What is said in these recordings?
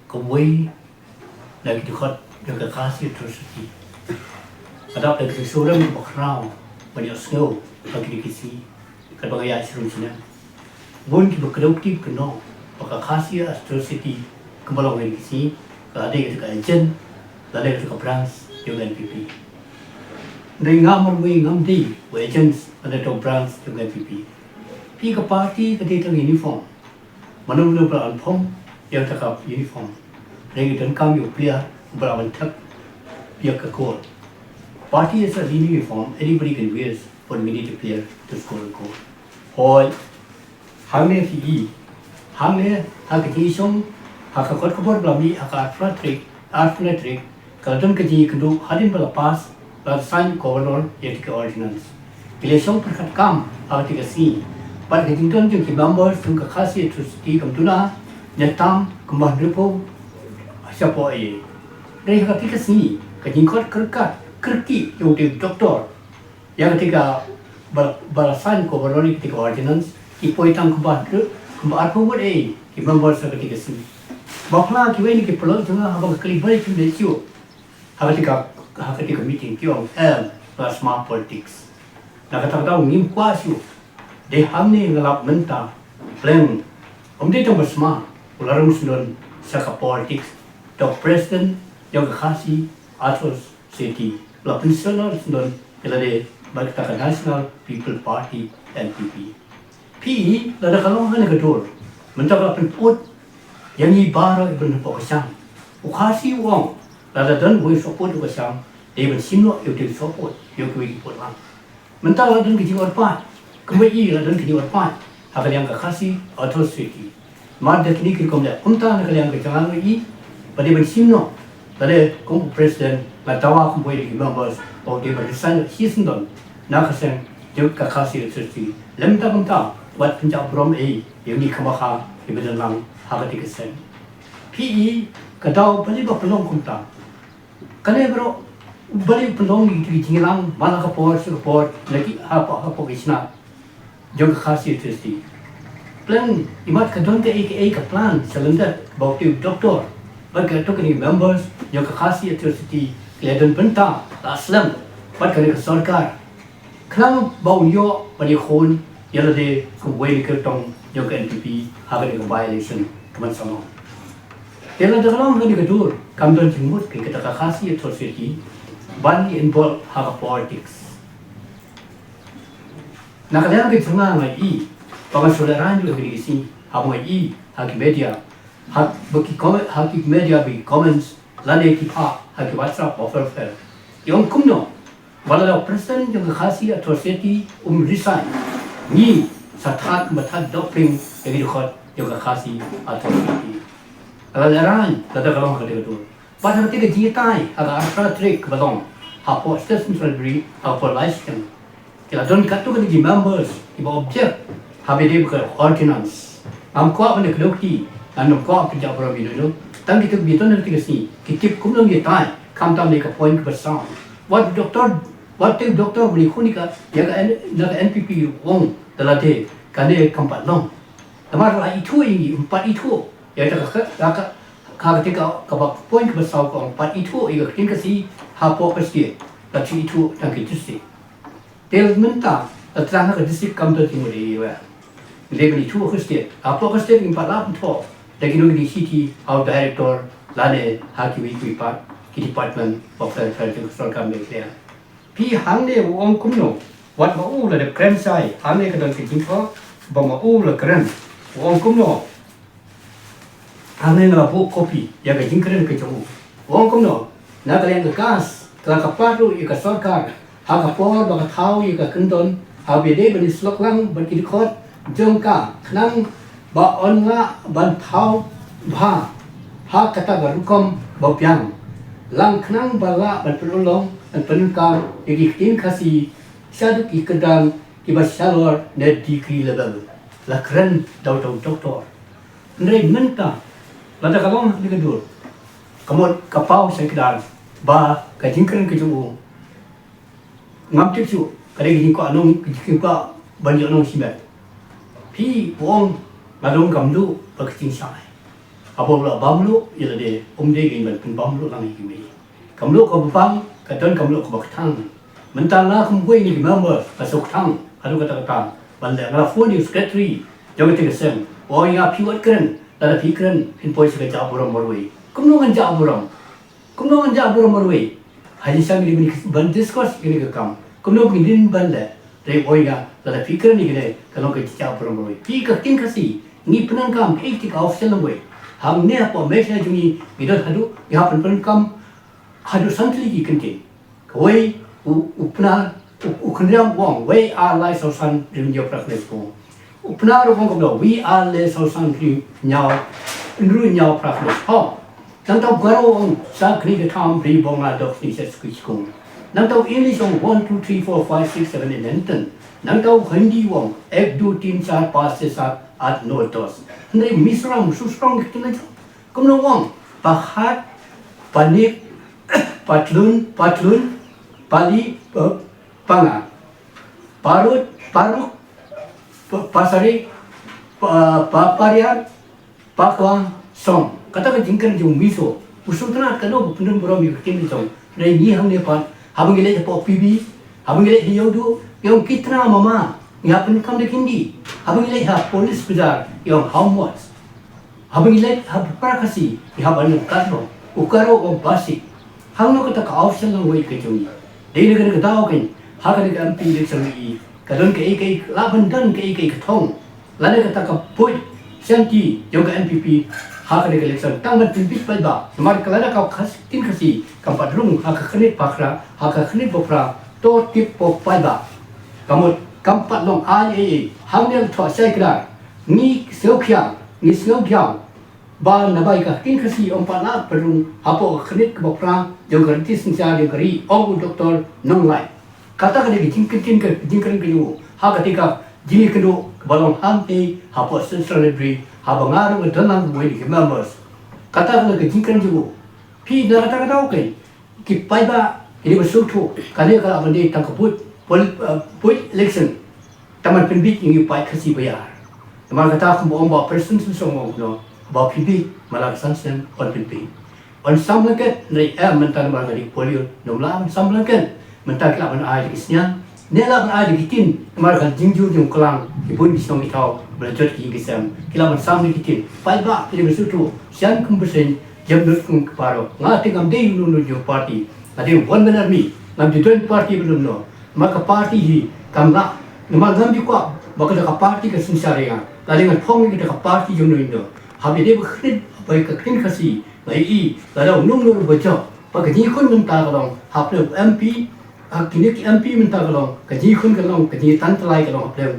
kawai lagi dekat dengan kasih terus lagi. Ada lagi seorang bakrau banyak snow lagi dikisi kalau ya serum sini. Bun kita kedokti kena pakai kasih terus lagi kembali lagi dikisi. Ada yang dekat agent, ada yang dekat branch dengan NPP. Dengan ngam di agents ada dekat branch dengan NPP. Pi ke parti ketika uniform, mana beralpom yang terkap uniform. Lagi dan kami upaya berawantak pihak kekor. Party is a uniform. Anybody can wear for military player to score a goal. Hoi, hamne fi, hamne hakisong hakakot kabor belami hakatrek, kalau don keji kedua hadin belapas lalu sign governor yaitu ordinance. Bila song perkat kam awak tiga si. Pada ketinggian yang members tunggu kasih terus di kamtuna nyetam kembang depo siapa ini. Dari ketika sini ketinggian kerki yang di doktor yang ketika balasan gubernur ketika ordinance ipoitang kembang apa buat members ketika sini. Bapak kita ini kepala jangan abang kelibat itu lesio. Ketika meeting kiong smart politics. Nak kata ngim kuasio. Di hamni ngelap mentah, plan. Dia tu bersama, ularung sendon saka politics, dok presiden yang kasih atas city, la pensional sendon kelade Barisan National People Party NPP. PE lada kalau mana kedor, mentah la penput yang ibara ibn pokosang, ukasi uang lada dan boleh support pokosang, dia bersimlo yang dia support, yang kau ikut lang. Mentah la dan kejiwat pat. Kembali lah dan kini warpan, akan yang kasih authority. Mada kini kita komda, unta nak yang kejangan lagi, pada bersimno, pada kom presiden, matawa kom boleh members, atau dia berisan season don, nak kasih juga kasih authority. Lemta komta, buat pencak brom yang ni kemahal, yang berjalan harga 3%. PE kadau balik berpelong komta, kalau bro balik pelong di tinggalang mana kapor lagi apa kisah. Juga kasih terus plan imat kadon ke ke plan selenda bawa tu doktor bagi tu kini members juga kasih terus kelihatan benta aslam bagi ke sarkar kelam bawa yo bagi khon yang ada kuwait ke tong juga NPP harga dengan violation keman sama yang ada dalam lagi kedur kamdon jengmut ke kita kasih terus ban involve harga politics. Nak kalian kita tengah lagi, pakai saudaraan juga di sini, hamu lagi, haki media, haki media bagi comments, lalu kita haki WhatsApp offer. Yang kumno, walau presiden yang kasih atrocity resign, ni saat matat doping yang dikot yang kasih atrocity. Saudaraan, kata kalau kita tu, pada ketika jitai, agak asal trik balong, hapo station surgery, hapo license. Kita don katu kan di members, ibu objek, habis dia bukan ordinance. Kuat mana kedokti, kuat kerja program itu. Dan kita biton nanti kesini, kita kumpulan kita, kamtam mereka poin bersama. Wat doktor boleh kunika, jaga NPP wong dalam dia, kan dia kampat long. Tamar lah itu ini, 4 itu, ya tak ketika kabak poin bersama 4 itu, ia kini kasih hapo kasih, tapi itu tak kita Del mentah, terang ke distrik kamter timur dia. Lepas itu Kristen, apa Kristen yang 48 tu, lagi nunggu di city, our director, lade haki wikipat, ki department of the cultural community. Pi hang dia uang kumno, wat mau lah keren saya, hang dia kadang kecingkau, mau lah keren, uang kumno. Hang dia ngelapu kopi, ya kecingkeren kecau. Uang kumno, nak kalian ke gas, kalau kapal tu ikat sarkar. Hakapor baka tau ika kendon habide bani slok lang ban kidikot jongka knang ba on nga ban tau ba ha kata garukom ba piang lang knang bala ban pelulong dan penungkang idiktin kasi saduk ikedang iba shalor net degree level la keren daw doktor ndre menta lada kalong dikedur kamot kapau sekdar ba kajingkeren kejumu ngam tisu kadang gini ko anong kika banyak anong simet pi wong ngadong kamdu pagting sai Apa pula bamlu ialah dia deh ingin pun bamlu lang ini. Kamlu ko bang kadon kamlu ko baktang. Mentala kumpuy ni member pasok tang adu kata-kata. Balik ngala phone ni secretary jangan tiga sen. Oh ya piwat keren. Lada pikiran pinpoint sekerja aburam marway. Kumnongan ja aburam marway. Hanya sang ini ban discourse ini kekam. Kumnong pindin ban le. Dari oh ya lada pikiran ni gede kalau kerja aburam marway. Pi katin kasi ni penangkam ektik official marway. Hang ne apa mesra jungi bidot hadu ya penangkam hadu santli kentin. Kawai upna ukendam wong we are like so san dunia praktek ko. Upna ro kong ko we are le so san kri nyao nru nyao praktek ho. Nang tau garo sa kri ke tham pri bong a dok ni ses ku ko. Nang tau English on 1 2 3 4 5 6 7 and 10. Nang tau Hindi wong 1 2 3 4 5 6 7 8 9 10. Nei misram su strong kitna kum no wong pahat panik patlun pali panga parut pasari paparian pakwang song kata jingkan jung miso usul tanah kano pendem berom yakin jong nei ni hamne pan habang gele po pb habang gele yodu yang kitra mama ya pen kam de kindi habang gele ha polis bazar yang how much habang gele ha prakasi ya ban katno ukaro o basi hangno kata ka option lang way ke jong dei negara ke tau kan ha ka de MP election ni kadon ke laban dan ke thong lane kata ka poi senti yang ke NPP ha ka de election tang ban pimpit pai ba mar kalana ka khas tin khasi kam padrung ha ka khnit pakra ha ka khnit bokra to tip pok pai ba kamut kam pat long ai hamnel thwa sai kra ni seo khyang ba nabai ka tin khasi om pa na padrung apo khnit ka bokra yang garanti singsa yang kari om doktor nong lai kata ka de jingkin ke yo ha ka tika jini kendo balong hampe ha po celebrity ha bangaru dalam boy di members kata ka ke jingkin yo pi na kata okay ki pai ba ini masuk tu kali ka abande tang kaput pol election taman pinbit yang pai kasi bayar taman kata ko ba person song no ba pinbit malaksan sen on pinbit on samlanket nei mental margari polio nomla samlanket mental kelaban ai kisnya nela ban ai kitin margan jingju jung klang ibun bisong itau belajar ki kisam kelaban samli kitin pai ba ini besutu sian kumpesen jam dut kum keparo ngati ngam dei nunu jo party ade one man army ngam di joint party belum no maka party hi kamla nama ngam di kwa baka da party ke sinsarea tadi ngan phong ki da party jung no indo habi de khrit bai ka krin khasi bai la nung nung baca pak ji khun minta kalong haple MP kini MP minta kalong ji khun kalong ji tan tlai kalong haple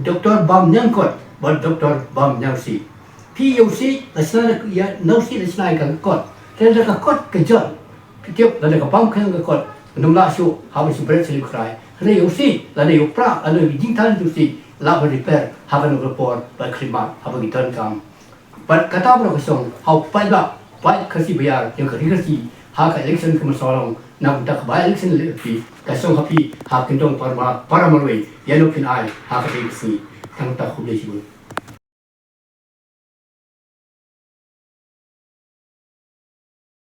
doktor bam nyangkot ba doktor bam nyangsi POC lasna ya nausi lasna kan kot tenda ka kot ke jon tiap la ka bam kan ka kot numla shu habis break sili krai le yosi la ne yopra la ne jing tan tu si la repair haban report ba khrimat haban gitan kam But kata berapa song, how pai kasi bayar yang kasi ha ka election ke masalah nak dak ba election lepi kasong happy ha kendong para marway yellow pin ai ha ka kasi tang tak khule shi